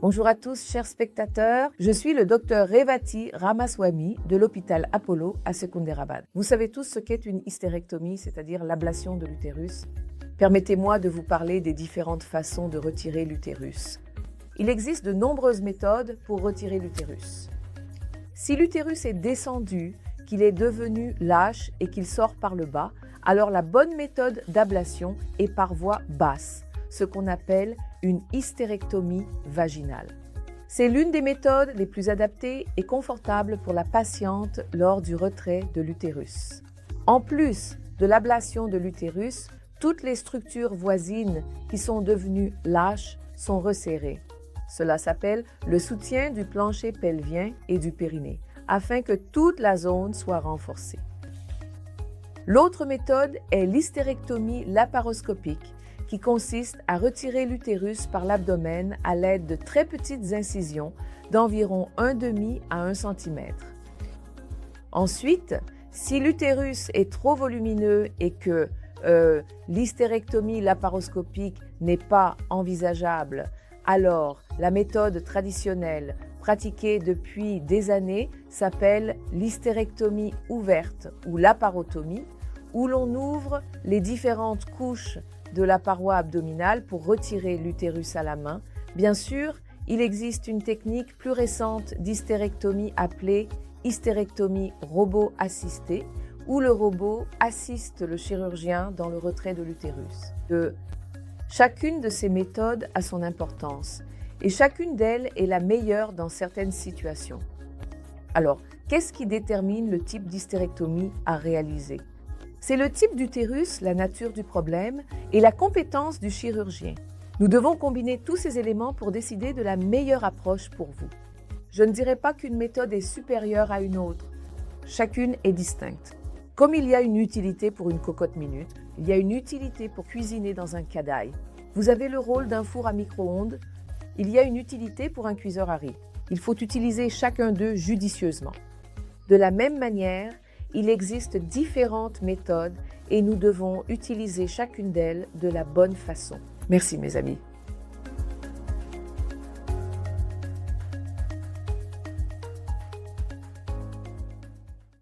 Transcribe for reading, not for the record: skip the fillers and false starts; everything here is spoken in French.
Bonjour à tous, chers spectateurs. Je suis le docteur Revati Ramaswamy de l'hôpital Apollo à Secunderabad. Vous savez tous ce qu'est une hystérectomie, c'est-à-dire l'ablation de l'utérus. Permettez-moi de vous parler des différentes façons de retirer l'utérus. Il existe de nombreuses méthodes pour retirer l'utérus. Si l'utérus est descendu, qu'il est devenu lâche et qu'il sort par le bas, alors la bonne méthode d'ablation est par voie basse, ce qu'on appelle une hystérectomie vaginale. C'est l'une des méthodes les plus adaptées et confortables pour la patiente lors du retrait de l'utérus. En plus de l'ablation de l'utérus, toutes les structures voisines qui sont devenues lâches sont resserrées. Cela s'appelle le soutien du plancher pelvien et du périnée, afin que toute la zone soit renforcée. L'autre méthode est l'hystérectomie laparoscopique, qui consiste à retirer l'utérus par l'abdomen à l'aide de très petites incisions d'environ 1,5 à 1 cm. Ensuite, si l'utérus est trop volumineux et que l'hystérectomie laparoscopique n'est pas envisageable, alors la méthode traditionnelle pratiquée depuis des années s'appelle l'hystérectomie ouverte ou laparotomie, où l'on ouvre les différentes couches de la paroi abdominale pour retirer l'utérus à la main. Bien sûr, il existe une technique plus récente d'hystérectomie appelée hystérectomie robot assistée, où le robot assiste le chirurgien dans le retrait de l'utérus. Chacune de ces méthodes a son importance et chacune d'elles est la meilleure dans certaines situations. Alors, qu'est-ce qui détermine le type d'hystérectomie à réaliser? C'est le type d'utérus, la nature du problème et la compétence du chirurgien. Nous devons combiner tous ces éléments pour décider de la meilleure approche pour vous. Je ne dirais pas qu'une méthode est supérieure à une autre. Chacune est distincte. Comme il y a une utilité pour une cocotte minute, il y a une utilité pour cuisiner dans un cadail. Vous avez le rôle d'un four à micro-ondes, il y a une utilité pour un cuiseur à riz. Il faut utiliser chacun d'eux judicieusement. De la même manière, il existe différentes méthodes et nous devons utiliser chacune d'elles de la bonne façon. Merci mes amis.